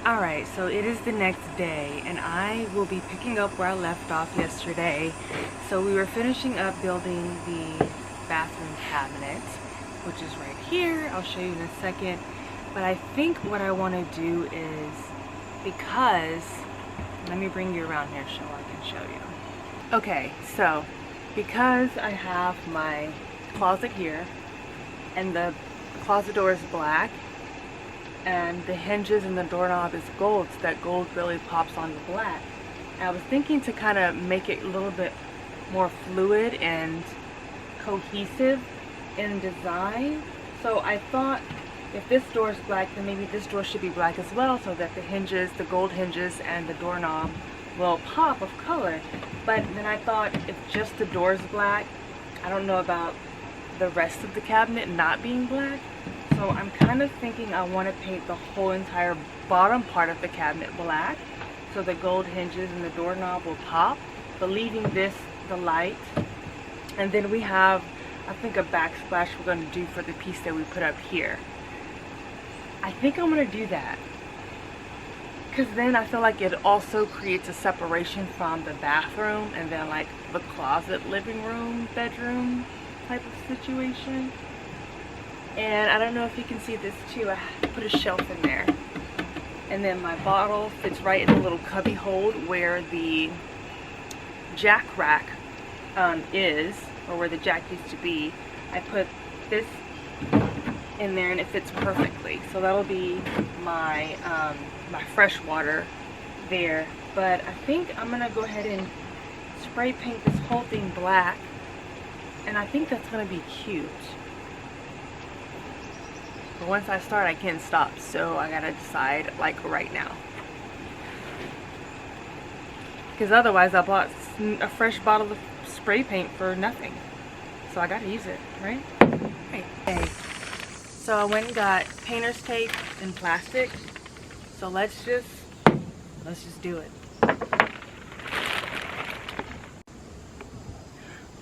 Alright, so it is the next day and I will be picking up where I left off yesterday. So we were finishing up building the bathroom cabinet, which is right here. I'll show you in a second. But I think what I want to do is, because, let me bring you around here so I can show you. Okay, so because I have my closet here and the closet door is black, and the hinges and the doorknob is gold, so that gold really pops on the black. I was thinking to kind of make it a little bit more fluid and cohesive in design. So I thought if this door is black, then maybe this door should be black as well, so that the hinges, the gold hinges and the doorknob will pop of color. But then I thought if just the door is black, I don't know about the rest of the cabinet not being black. So I'm kind of thinking I want to paint the whole entire bottom part of the cabinet black, so the gold hinges and the doorknob will pop, but leaving this the light. And then we have, I think, a backsplash we're going to do for the piece that we put up here. I think I'm going to do that, because then I feel like it also creates a separation from the bathroom and then like the closet, living room, bedroom type of situation. And I don't know if you can see this too, I put a shelf in there. And then my bottle fits right in the little cubby hold where the jack rack is, or where the jack used to be. I put this in there and it fits perfectly. So that'll be my, my fresh water there. But I think I'm gonna go ahead and spray paint this whole thing black. And I think that's gonna be cute. But once I start, I can't stop, so I gotta decide like right now. Because otherwise I bought a fresh bottle of spray paint for nothing. So I gotta use it, right? Okay. So I went and got painter's tape and plastic. So let's just do it.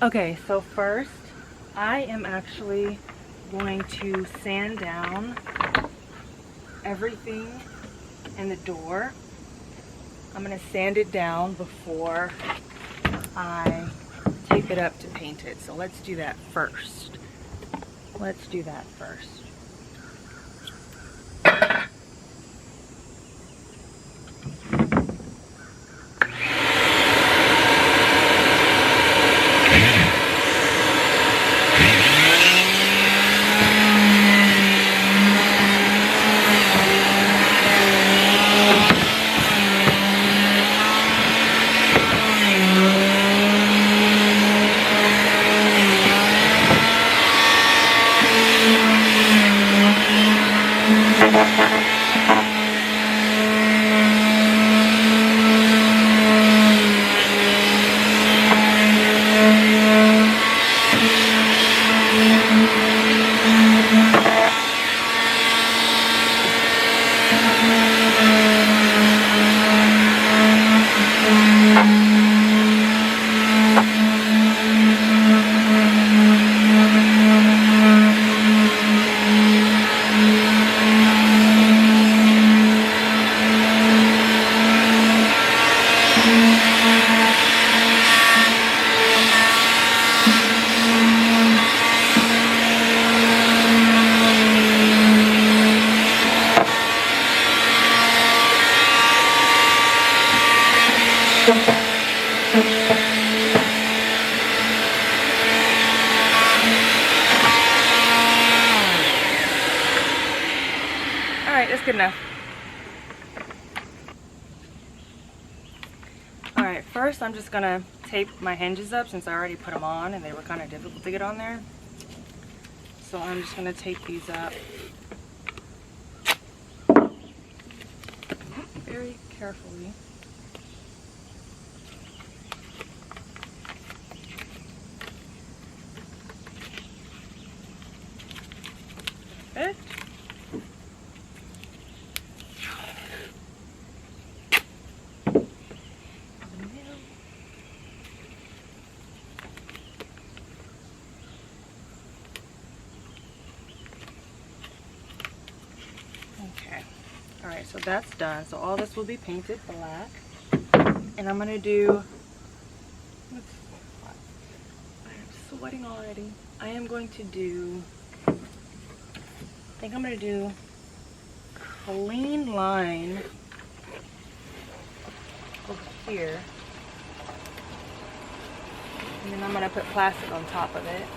Okay, so first I am actually going to sand down everything in the door. I'm going to sand it down before I tape it up to paint it. So let's do that first. Let's do that first. Alright, that's good enough. Alright, first I'm just gonna tape my hinges up since I already put them on and they were kind of difficult to get on there. So I'm just gonna tape these up very carefully. Perfect. Alright, so that's done. So all this will be painted black. And I'm gonna do, I am sweating already. I am going to do, I think I'm gonna do clean line over here. And then I'm gonna put plastic on top of it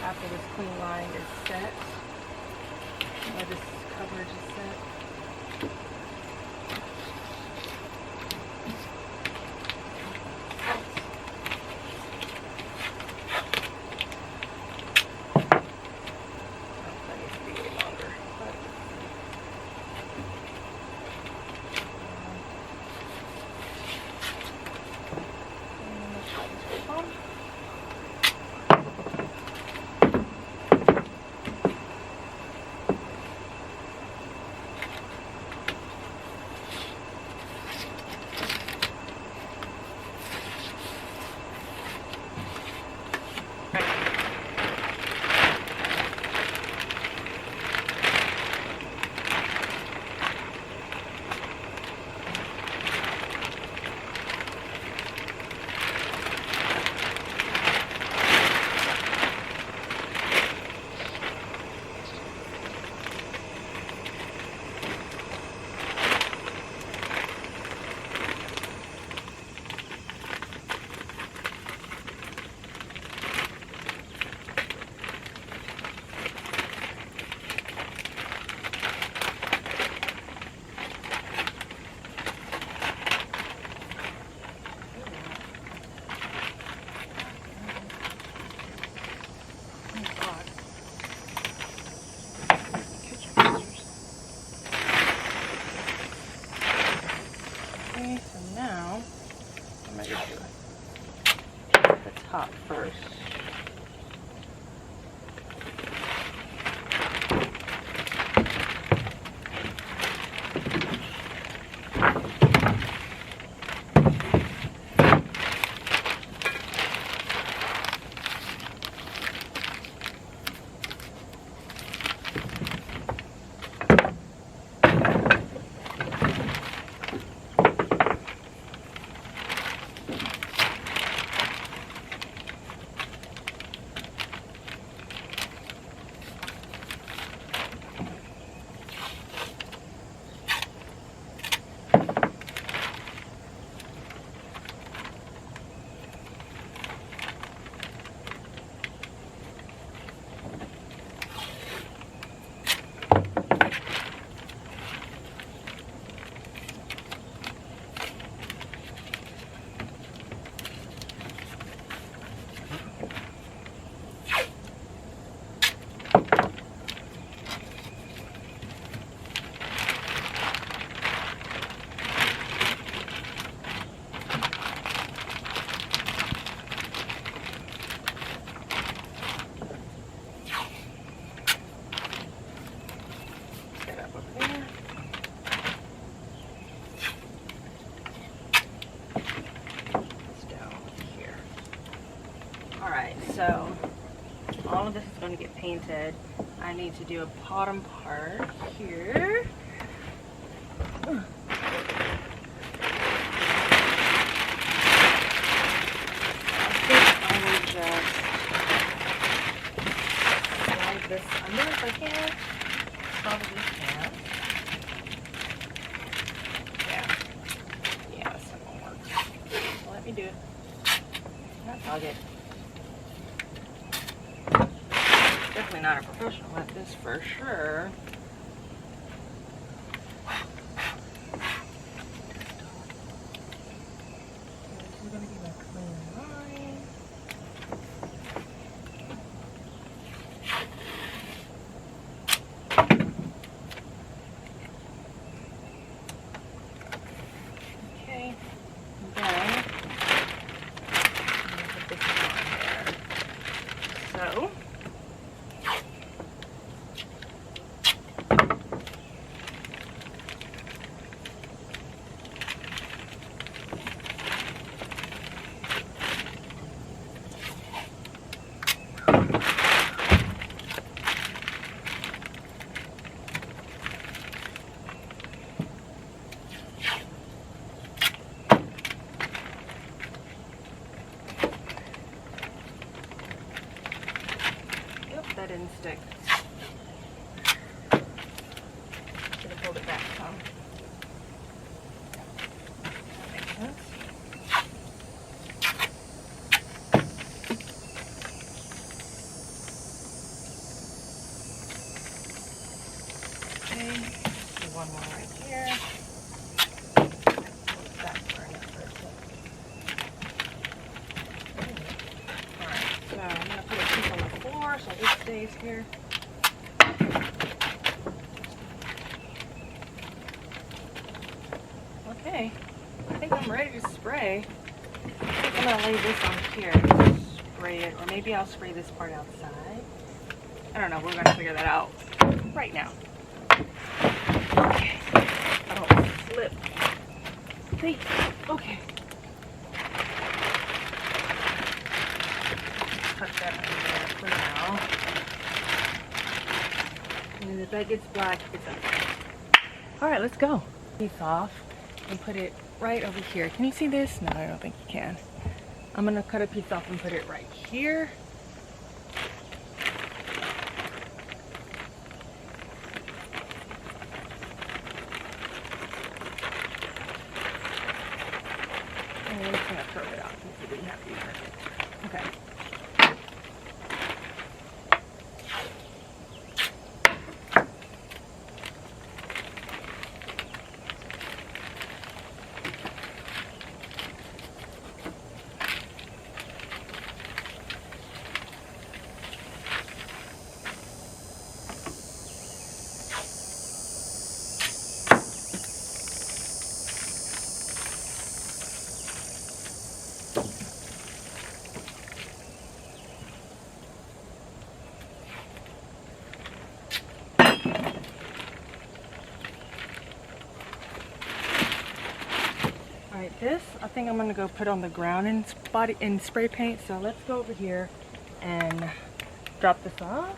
after this clean line is set. Or this coverage is set. Top first. So all of this is going to get painted. I need to do a bottom part here. I think I will just slide this under if I can. Probably can't. Yeah, this won't work. So let me do it. That's all good. Definitely not a professional at this for sure. This is going to be my clean line. Okay, then I'm going to put this on there. So stick. Gonna hold it back some. That makes sense. Okay, do one more right here. That burn up for a second. Alright, so I'm gonna put a piece on the floor so this stays here. Okay, I think I'm ready to spray. I think I'm gonna lay this on here, spray it, or maybe I'll spray this part outside. I don't know, we're gonna figure that out right now. Okay, I don't slip. Please, okay. Put that in there for now. And if that gets black, it's okay. Alright, let's go. Piece off and put it right over here. Can you see this? No, I don't think you can. I'm gonna cut a piece off and put it right here. And we're just gonna curve it out since it didn't have to be perfect. Okay. Alright, this I think I'm gonna go put on the ground in spray paint. So let's go over here and drop this off.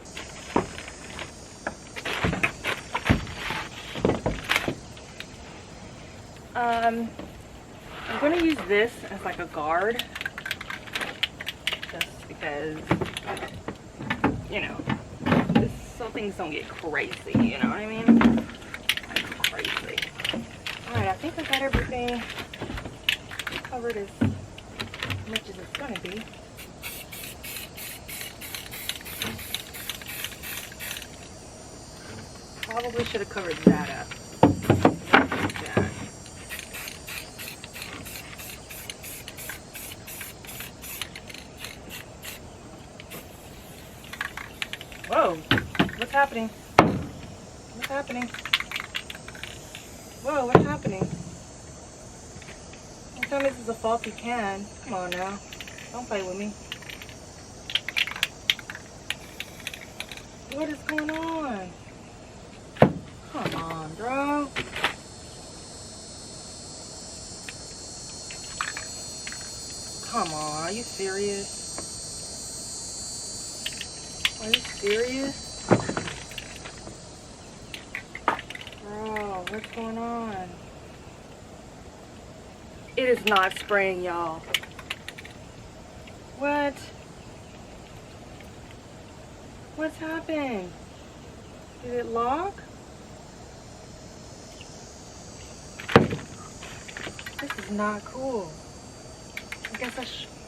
I'm gonna use this as like a guard, just because, you know, so things don't get crazy, you know what I mean? Like crazy. Alright, I think I got everything covered as much as it's gonna be. Probably should have covered that up. Whoa, what's happening? What's happening? Whoa, what's happening? Don't tell me this is a faulty can. Come on now. Don't play with me. What is going on? Come on, bro. Come on, are you serious? Are you serious? Bro, what's going on? It is not spraying, y'all. What? What's happened? Did it lock? This is not cool. I guess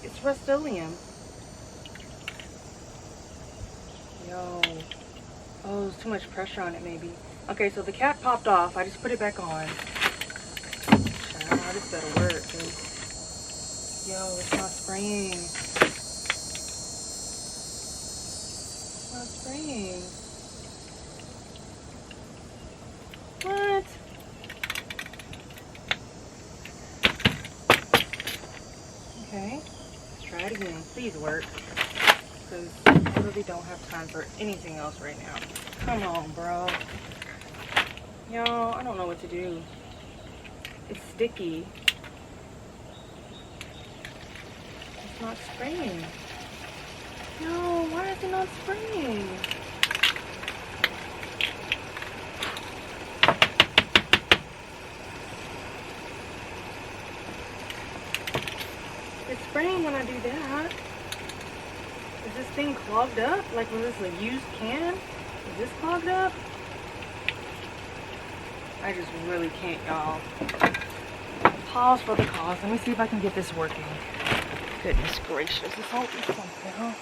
it's Rust-Oleum. Yo. Oh, there's too much pressure on it maybe. Okay, so the cap popped off. I just put it back on. This better work, dude. Yo, it's not spraying. It's not spraying. What? Okay, let's try it again. Please work. Because I really don't have time for anything else right now. Come on, bro. Y'all, I don't know what to do. It's sticky. It's not spraying. No, why is it not spraying? It's spraying when I do that. Is this thing clogged up? Like, was this a used can? Is this clogged up? I just really can't, y'all. Pause for the cause. Let me see if I can get this working. Goodness gracious, this whole something, huh?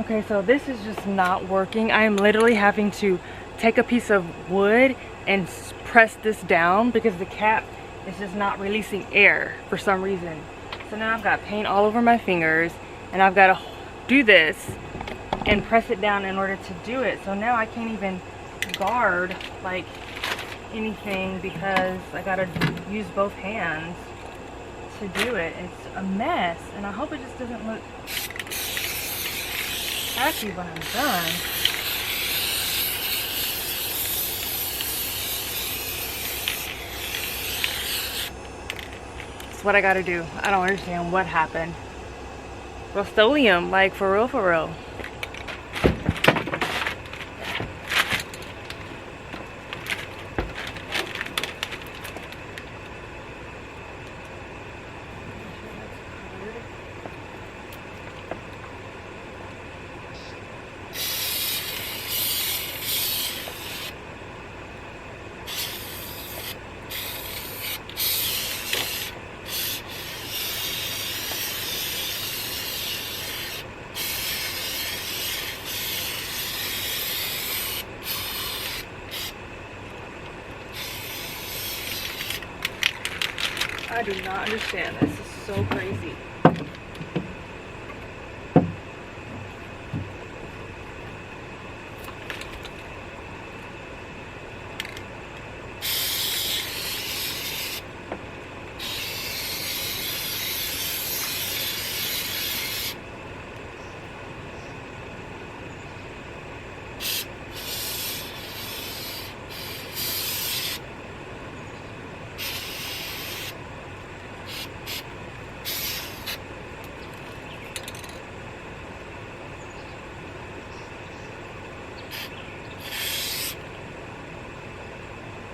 Okay, so this is just not working. I am literally having to take a piece of wood and press this down because the cap is just not releasing air for some reason. So now I've got paint all over my fingers and I've got to do this and press it down in order to do it. So now I can't even guard like anything because I gotta use both hands to do it. It's a mess and I hope it just doesn't look tacky when I'm done. That's what I gotta do. I don't understand what happened. Rust-Oleum, like for real, for real. I do not understand this. This is so crazy.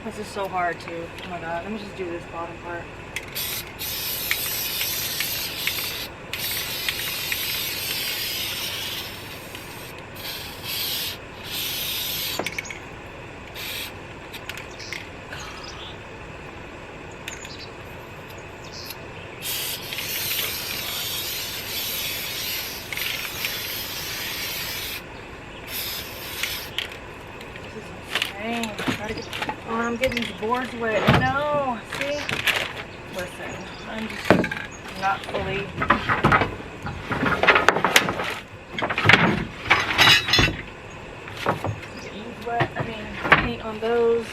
This is so hard too. Oh my god, let me just do this bottom part. This is insane. Oh, I'm getting these boards wet. No, see? Listen, I'm just not fully. Getting these wet. I mean, paint on those.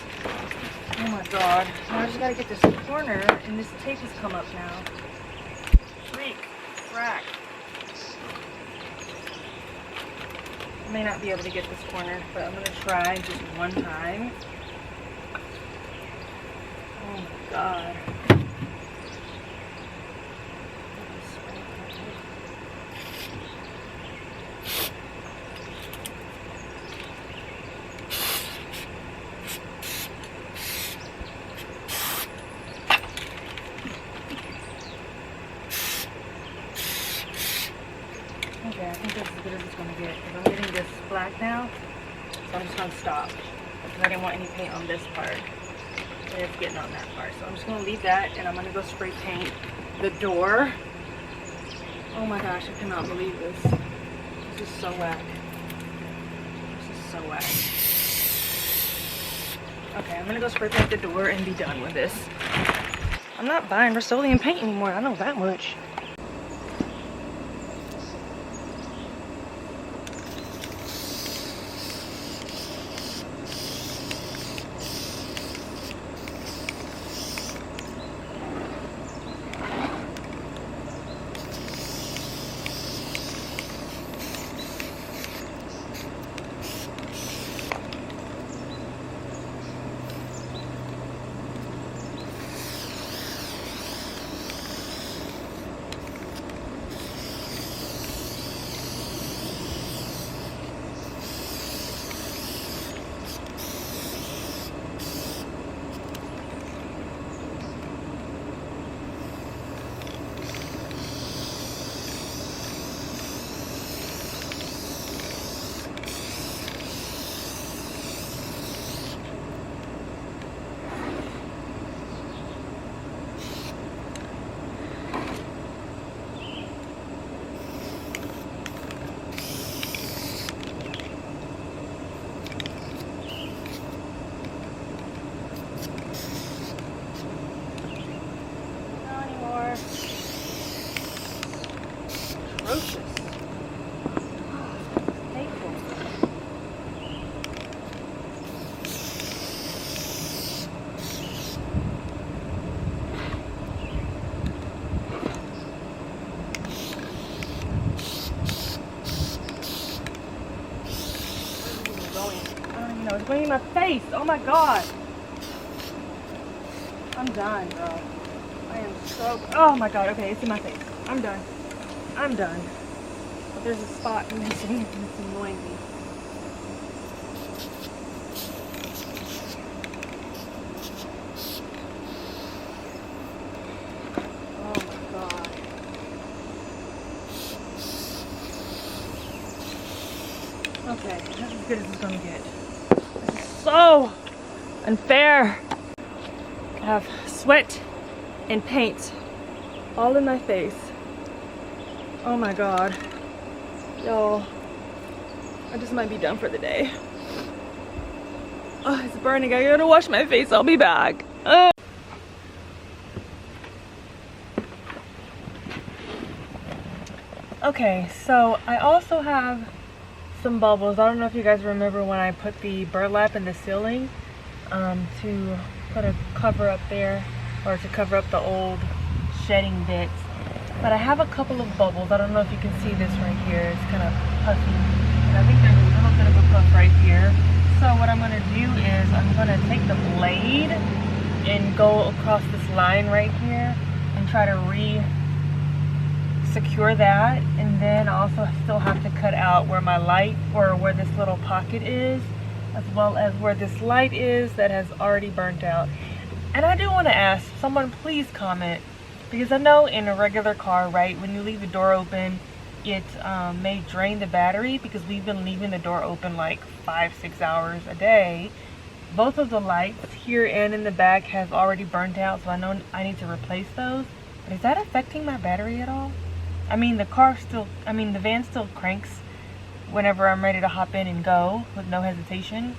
Oh my god. Now I just gotta get this corner, and this tape has come up now. Freak. Frack. I may not be able to get this corner, but I'm gonna try just one time. Oh my god. Okay, I think that's as good as it's gonna get because I'm getting this black now, so I'm just gonna stop because I didn't want any paint on this part. And it's getting on that part, so I'm just gonna leave that and I'm gonna go spray paint the door. Oh my gosh, I cannot believe this. This is so whack. This is so whack. Okay, I'm gonna go spray paint the door and be done with this. I'm not buying Rust-Oleum paint anymore, I know that much. Not anymore. Atrocious. Painful. No, it's going in my face. Oh my god. I'm done, bro. I am so. Oh my god. Okay, it's in my face. I'm done. I'm done. But there's a spot missing and it's annoying me. Oh my god. Okay, that's as good as it's gonna get. So unfair. I have sweat and paint all in my face. Oh my god. Y'all, I just might be done for the day. Oh, it's burning. I gotta wash my face. I'll be back. Okay, so I also have some bubbles. I don't know if you guys remember when I put the burlap in the ceiling to put a cover up there, or to cover up the old shedding bits. But I have a couple of bubbles. I don't know if you can see this right here. It's kind of puffy. And I think there's a little bit of a puff right here. So what I'm going to do is I'm going to take the blade and go across this line right here and try to secure that, and then I also still have to cut out where my light, or where this little pocket is, as well as where this light is that has already burnt out. And I do want to ask someone, please comment, because I know in a regular car, right, when you leave the door open, it may drain the battery, because we've been leaving the door open like 5-6 hours a day. Both of the lights here and in the back has already burnt out, so I know I need to replace those. But is that affecting my battery at all? I mean, the van still cranks whenever I'm ready to hop in and go with no hesitation.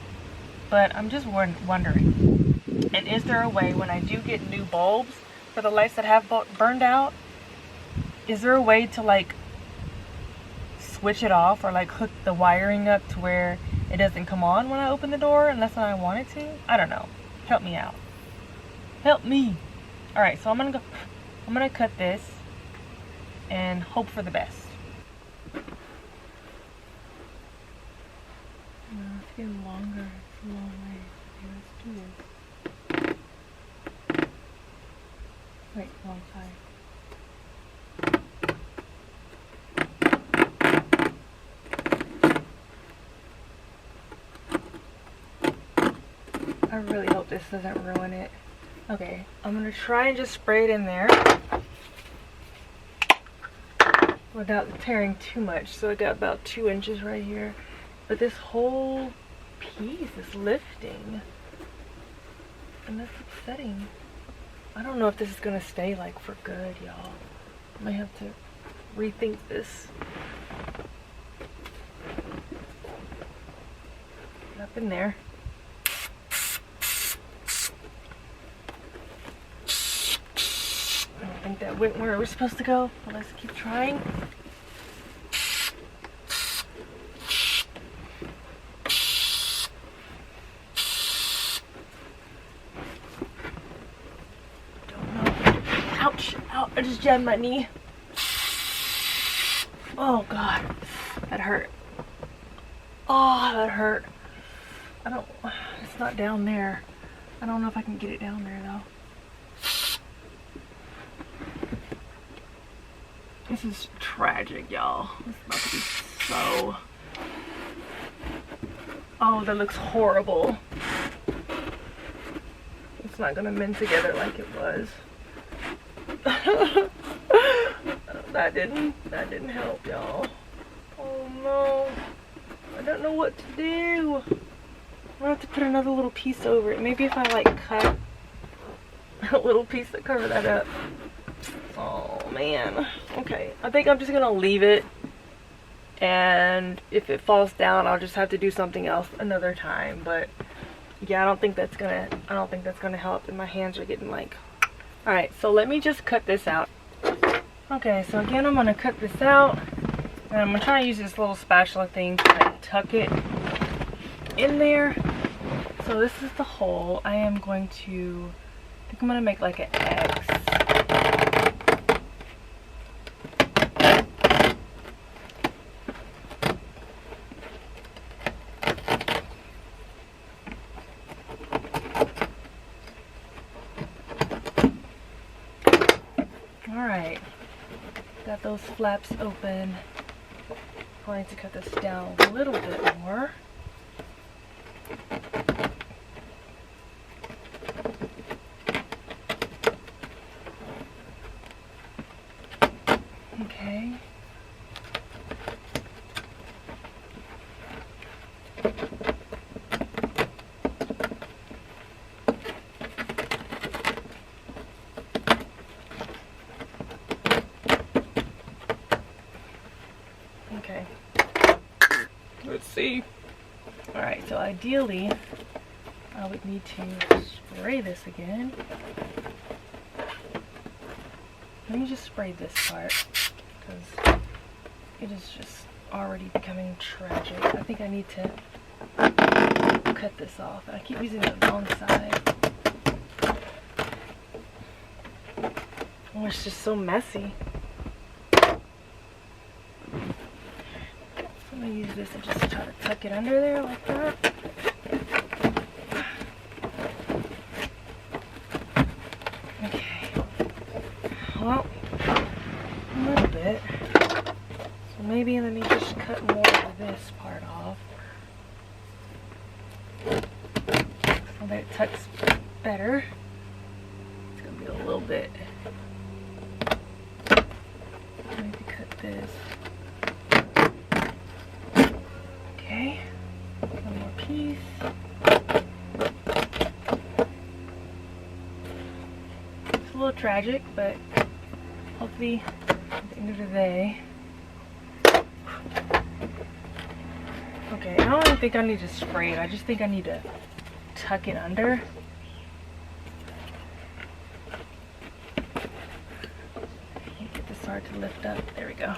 But I'm just wondering, and is there a way when I do get new bulbs for the lights that have burned out, is there a way to like switch it off, or like hook the wiring up to where it doesn't come on when I open the door unless I want it to? I don't know. Help me out. Help me. All right, so I'm gonna cut this and hope for the best. No, it's getting longer. It's a long way. Okay, let's do this. Wait, wrong side. I really hope this doesn't ruin it. Okay, I'm gonna try and just spray it in there without tearing too much. So I got about 2 inches right here, but this whole piece is lifting, and that's upsetting. I don't know if this is gonna stay like for good, y'all. I might have to rethink this. Get up in there. I don't think that went where it was supposed to go, but let's keep trying. Ouch, ow, I just jammed my knee. Oh God, that hurt. Oh, that hurt. It's not down there. I don't know if I can get it down there though. This is tragic, y'all. This is about to be so... Oh, that looks horrible. It's not gonna mend together like it was. That didn't help, y'all. Oh no. I don't know what to do. I'm gonna have to put another little piece over it. Maybe if I like cut a little piece to cover that up. Oh man. Okay, I think I'm just gonna leave it, and if it falls down I'll just have to do something else another time. But yeah, I don't think that's gonna help, and my hands are getting like, all right, so let me just cut this out. Okay, so again, I'm gonna cut this out, and I'm gonna try to use this little spatula thing to like tuck it in there. So this is the hole. I am going to, I think I'm gonna make like an X. Alright, got those flaps open. I'll need to cut this down a little bit more. Okay. Okay. Let's see. Alright, so ideally, I would need to spray this again. Let me just spray this part, because it is just already becoming tragic. I think I need to cut this off. I keep using the wrong side. Oh, it's just so messy. I'm gonna use this and just try to tuck it under there like that. Okay. Well, a little bit. So maybe let me just cut more of this part off, so that it tucks better. It's gonna be a little bit. Maybe cut this. Okay, one more piece. It's a little tragic, but hopefully at the end of the day. Okay, I don't even think I need to spray it. I just think I need to tuck it under. Get this hard to lift up. There we go.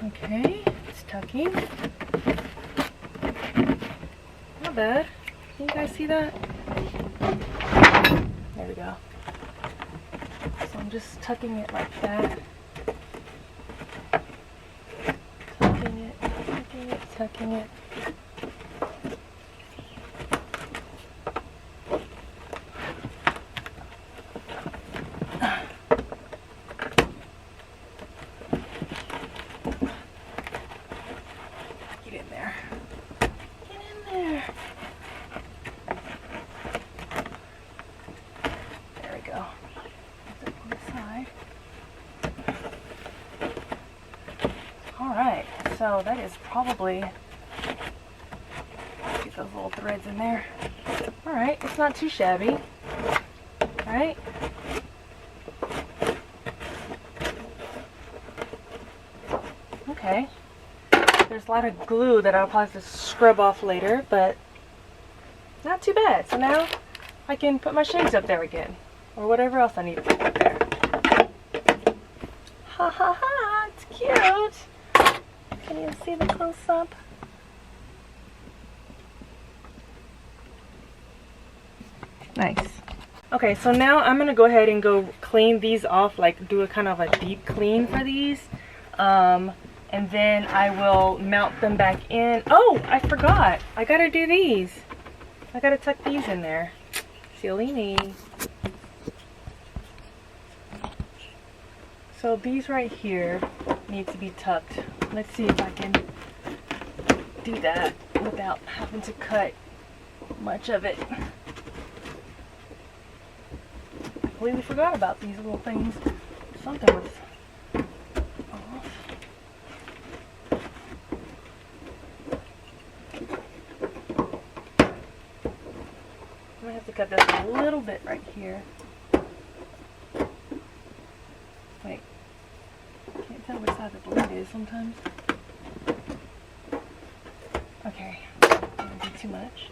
Okay, it's tucking. Not bad. Can you guys see that? There we go. So I'm just tucking it like that. Tucking it, tucking it, tucking it. Alright, so that is probably, get those little threads in there. Alright, it's not too shabby, right? Okay, there's a lot of glue that I'll probably have to scrub off later, but not too bad. So now I can put my shades up there again, or whatever else I need to put up there. Ha ha ha, it's cute! Can you see the close-up? Nice. Okay, so now I'm gonna go ahead and go clean these off, like do a kind of a deep clean for these. And then I will mount them back in. Oh, I forgot. I gotta do these. I gotta tuck these in there. Silly me. So these right here need to be tucked. Let's see if I can do that without having to cut much of it. I completely forgot about these little things. Something was off. a little bit right here. Wait, can't tell which side the blade is sometimes. Okay, don't do too much.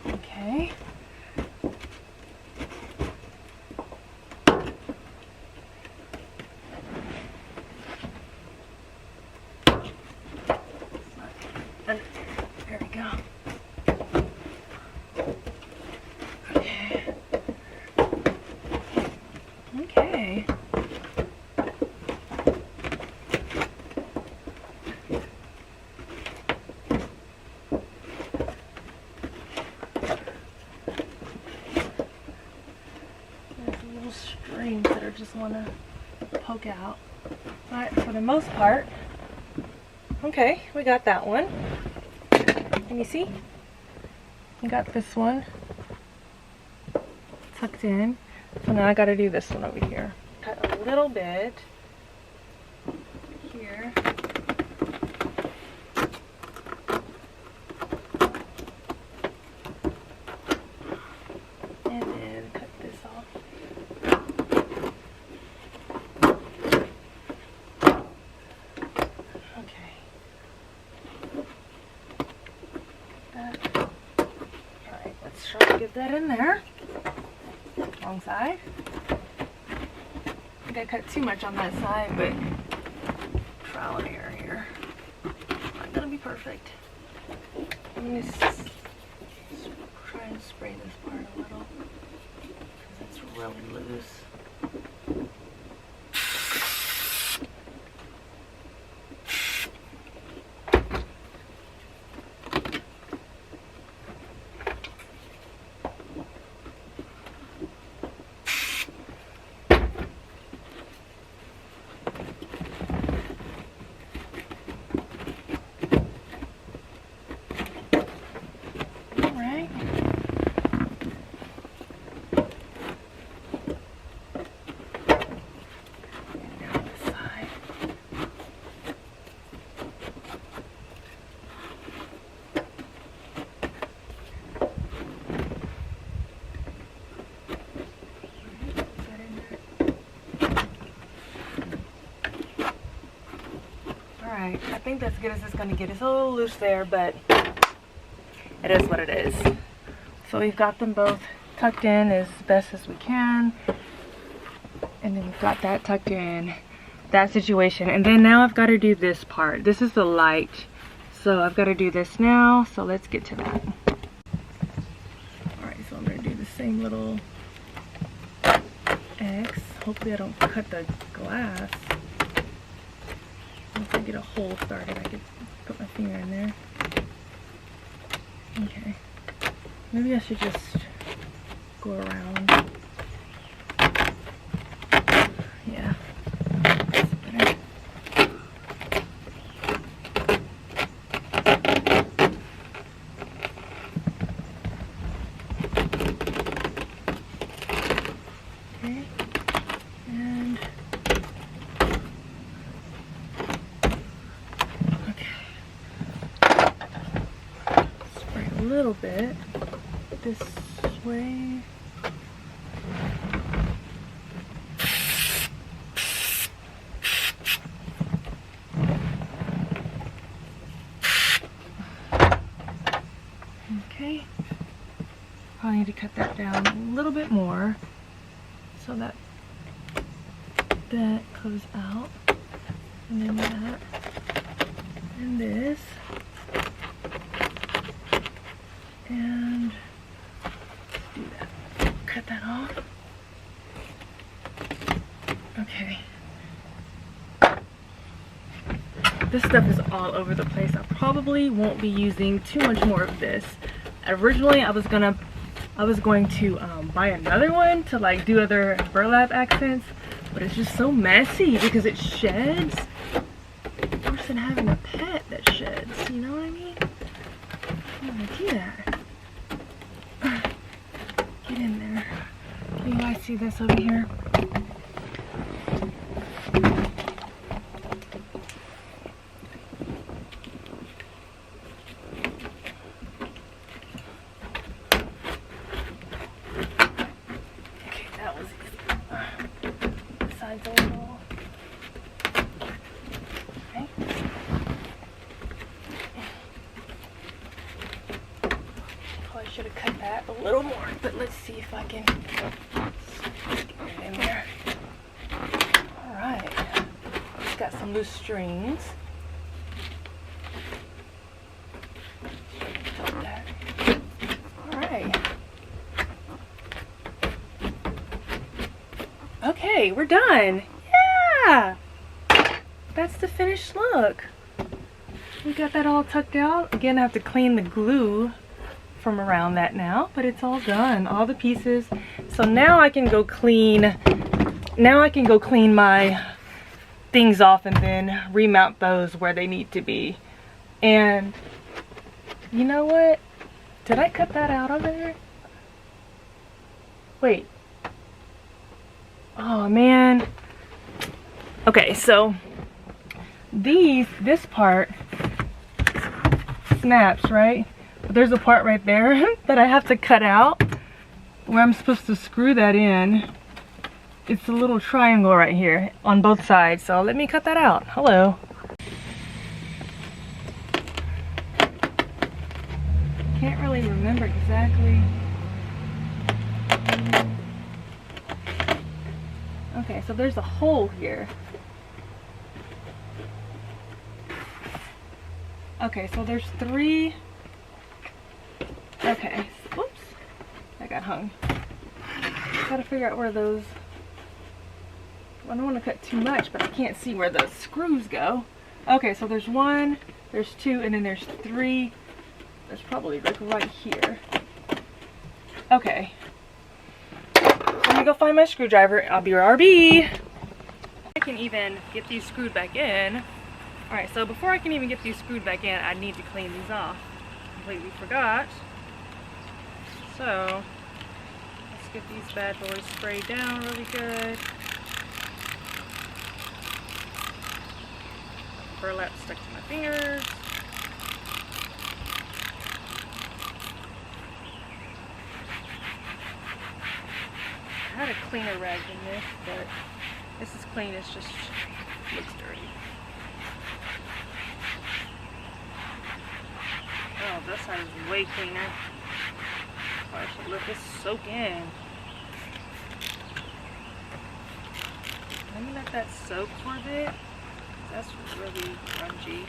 Okay. And there we go. Okay. Okay. There's little strings that are just want to poke out. But for the most part, okay, we got that one. Can you see? We got this one tucked in. So now I got to do this one over here. Cut a little bit here. And then cut this off. Okay. Alright, let's try to get that in there. Wrong side. I think I cut too much on that side, but trial and error here. Not gonna be perfect. I'm gonna try and spray this part a little because it's really loose. Alright, I think that's good as it's going to get. It's a little loose there, but it is what it is. So we've got them both tucked in as best as we can. And then we've got that tucked in, that situation. And then now I've got to do this part. This is the light. So I've got to do this now. So let's get to that. Alright, so I'm going to do the same little X. Hopefully I don't cut the glass. Once I get a hole started, I could put my finger in there. Okay. Maybe I should just go around. Yeah. That's better. Okay. And spray a little bit this way. Okay. Probably need to cut that down a little bit more so that goes out. And then that. And this. And do that. Cut that off. Okay. This stuff is all over the place. I probably won't be using too much more of this. Originally, I was going to buy another one to like do other burlap accents, but it's just so messy because it sheds. Worse than having a pet that sheds, you know what I mean? I don't want to do that. Get in there. Can you guys see this over here? should have cut that a little more, but let's see if I can get it in there. All right, it's got some loose strings. All right. Okay, we're done. Yeah, that's the finished look. We got that all tucked out. Again, I have to clean the glue from around that now, but it's all done, all the pieces. So now I can go clean. Now I can go clean my things off and then remount those where they need to be. And you know what? Did I cut that out of there? Wait. Oh man. Okay, so this part snaps, right? But there's a part right there that I have to cut out where I'm supposed to screw that in. It's a little triangle right here on both sides, so let me cut that out. Hello. Can't really remember exactly. Okay, so there's a hole here. Okay, so there's 3. Okay, whoops, I got hung. Gotta figure out where those, I don't want to cut too much, but I can't see where those screws go. Okay, so there's 1, there's 2, and then there's 3. There's probably like right here. Okay. Let me go find my screwdriver. I'll be RB. I can even get these screwed back in. Alright, so before I can even get these screwed back in, I need to clean these off. Completely forgot. So, let's get these bad boys sprayed down really good. Burlap stuck to my fingers. I had a cleaner rag than this, but this is clean, it's just looks dirty. Oh, this side is way cleaner. Oh, I should let this soak in. Let me let that soak for a bit. That's really grungy.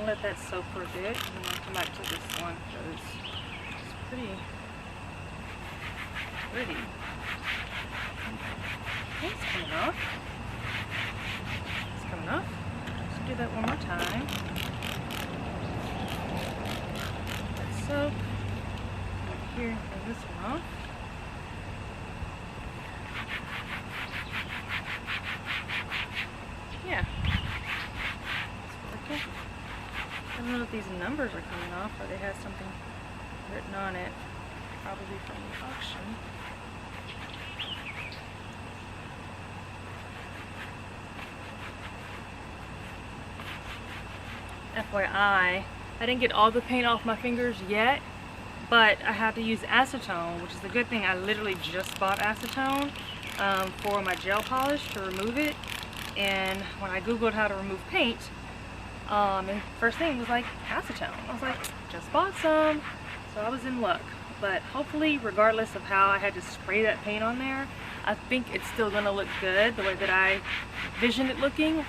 Let that soak for a bit, and then I'll come back to this one because it's pretty. Okay, it's coming off. It's coming off. Let's do that one more time. Let's soak. Over here, and this one off. Yeah. It's working. I don't know if these numbers are coming off or they have something written on it, probably from the auction. FYI, I didn't get all the paint off my fingers yet, but I had to use acetone, which is a good thing. I literally just bought acetone for my gel polish to remove it, and when I googled how to remove paint, and first thing was like acetone. I was like, just bought some, so I was in luck. But hopefully, regardless of how I had to spray that paint on there, I think it's still gonna look good the way that I visioned it looking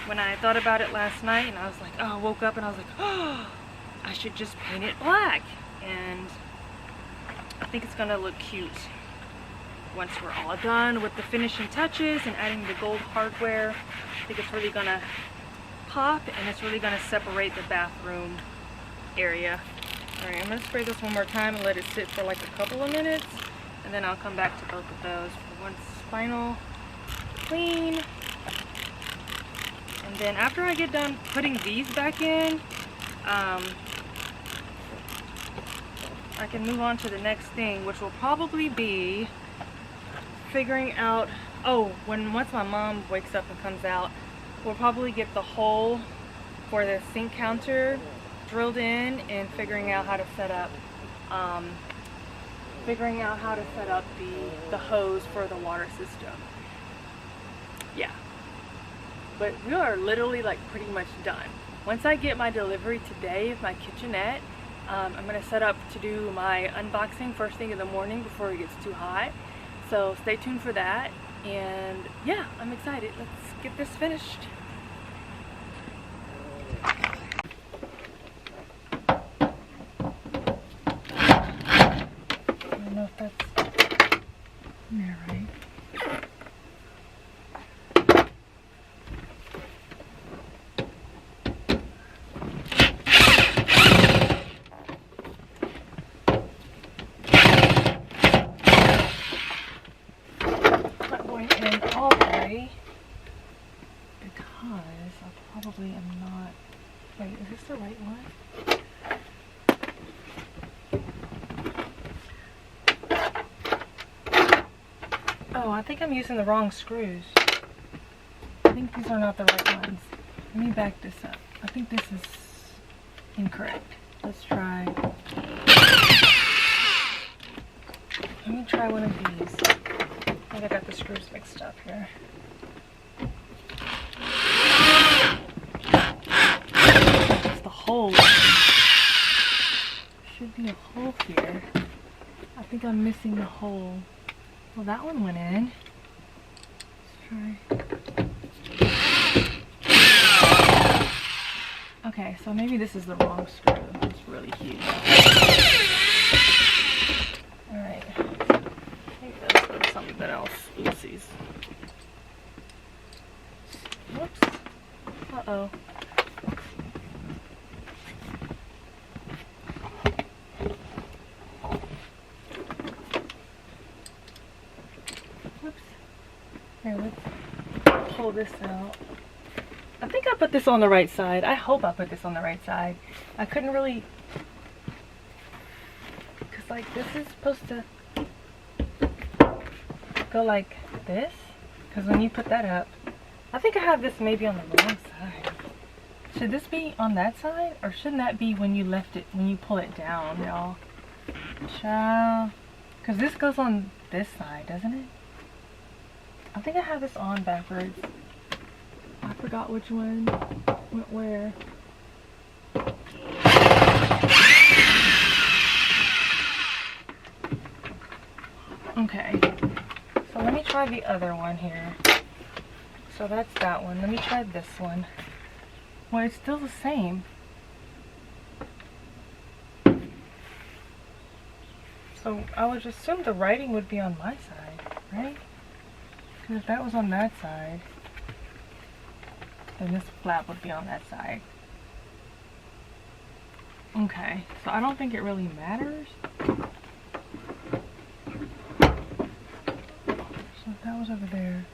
when I thought about it last night. And I was like, oh, I woke up and I was like, oh, I should just paint it black. And I think it's gonna look cute once we're all done with the finishing touches and adding the gold hardware. I think it's really gonna pop, and it's really going to separate the bathroom area. Alright, I'm going to spray this one more time and let it sit for like a couple of minutes, and then I'll come back to both of those for one final clean. then after I get done putting these back in, I can move on to the next thing, which will probably be figuring out, once my mom wakes up and comes out, we'll probably get the hole for the sink counter drilled in and figuring out how to set up the hose for the water system. Yeah, but we are literally like pretty much done. Once I get my delivery today of my kitchenette, I'm gonna set up to do my unboxing first thing in the morning before it gets too hot. So stay tuned for that. And yeah, I'm excited. Let's get this finished. I don't know if that's in there, right? All the way because I probably am not. Wait, is this the right one? Oh, I think I'm using the wrong screws. I think these are not the right ones. Let me back this up. I think this is incorrect. Let's try. Let me try one of these. I think I got the screws mixed up here. It's the hole. Should be a hole here. I think I'm missing the hole. Well, that one went in. Let's try. Okay, so maybe this is the wrong screw. It's really huge. Alright. Something else. Oopsies. Whoops. Uh-oh. Whoops. Here, let's pull this out. I think I put this on the right side. I hope I put this on the right side. I couldn't really... Because, like, this is supposed to go like this, because when you put that up, I think I have this maybe on the wrong side. Should this be on that side, or shouldn't that be when you pull it down, y'all? Child, because this goes on this side, doesn't it? I think I have this on backwards. I forgot which one went where. Okay. So let me try the other one here. So that's that one. Let me try this one. Well, it's still the same. So I would assume the writing would be on my side, right? Because if that was on that side, then this flap would be on that side. Okay, so I don't think it really matters. That was over there.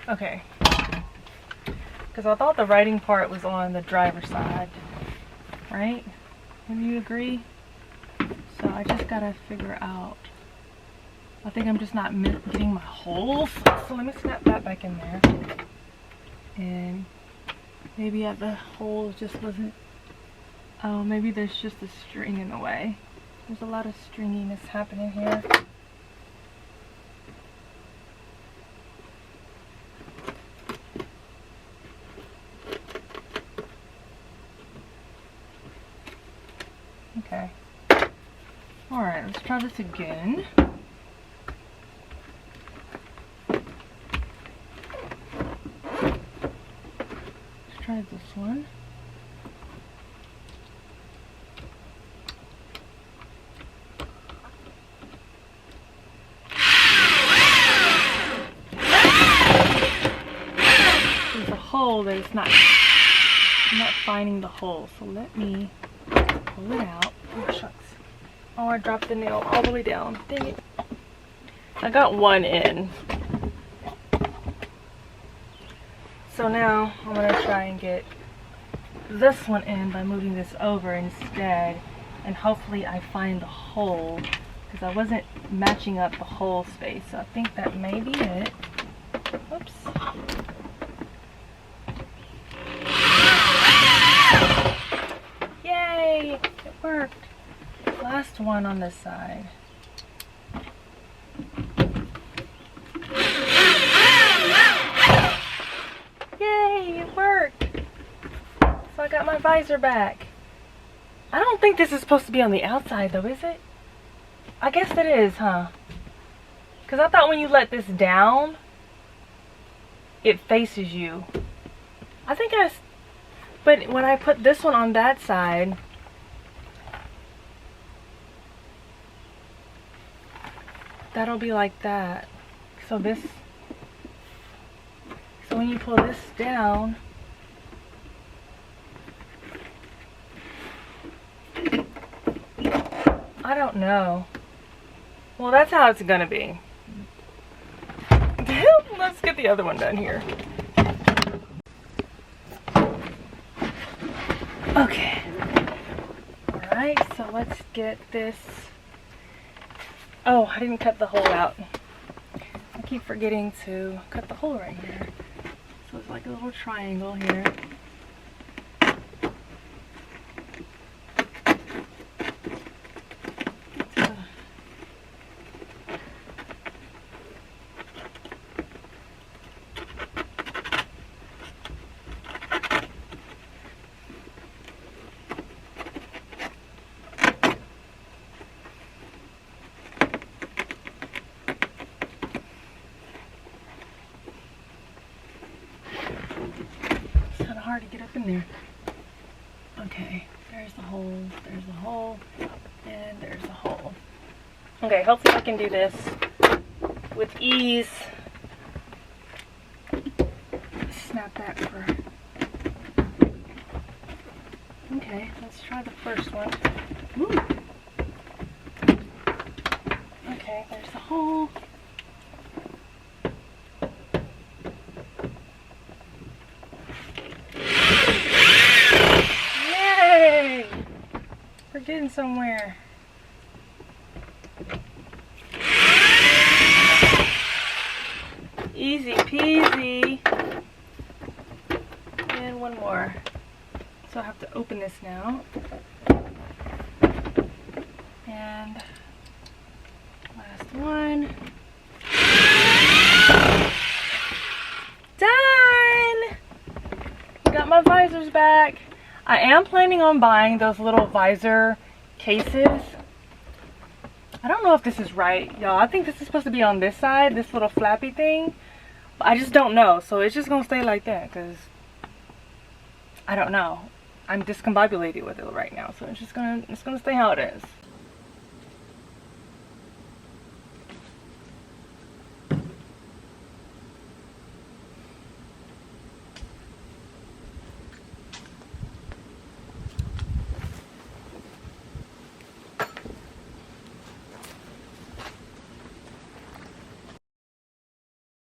Okay. Because I thought the writing part was on the driver's side. Right? Would you agree? So I just gotta figure out. I think I'm just not getting my holes. So let me snap that back in there. And maybe the hole just wasn't... Oh, maybe there's just a string in the way. There's a lot of stringiness happening here. Okay. Alright, let's try this again. Let's try this one. There's a hole that it's not, I'm not finding the hole, so let me pull it out. Oh, shucks. Oh, I dropped the nail all the way down. Dang it. I got one in. So now I'm gonna try and get this one in by moving this over instead, and hopefully I find the hole, because I wasn't matching up the hole space, so I think that may be it. Oops. Yay! It worked. Last one on this side. Yay! It worked! So I got my visor back. I don't think this is supposed to be on the outside though, is it? I guess it is, huh? Because I thought when you let this down, it faces you. I think but when I put this one on that side, that'll be like that. So when you pull this down, I don't know. Well, that's how it's gonna be. Let's get the other one done here. Okay. Alright, so let's get this. Oh, I didn't cut the hole out. I keep forgetting to cut the hole right here. So it's like a little triangle here. Hard to get up in there. Okay, there's the hole, and there's the hole. Okay, hopefully I can do this with ease. Snap that for. Okay, let's try the first one. Ooh. Okay, there's the hole. We're getting somewhere. Easy peasy. And one more. So I have to open this now. And last one. Done! Got my visors back. I am planning on buying those little visor cases. I don't know if this is right, y'all. I think this is supposed to be on this side, this little flappy thing. But I just don't know. So it's just going to stay like that because I don't know. I'm discombobulated with it right now. So it's just going to stay how it is.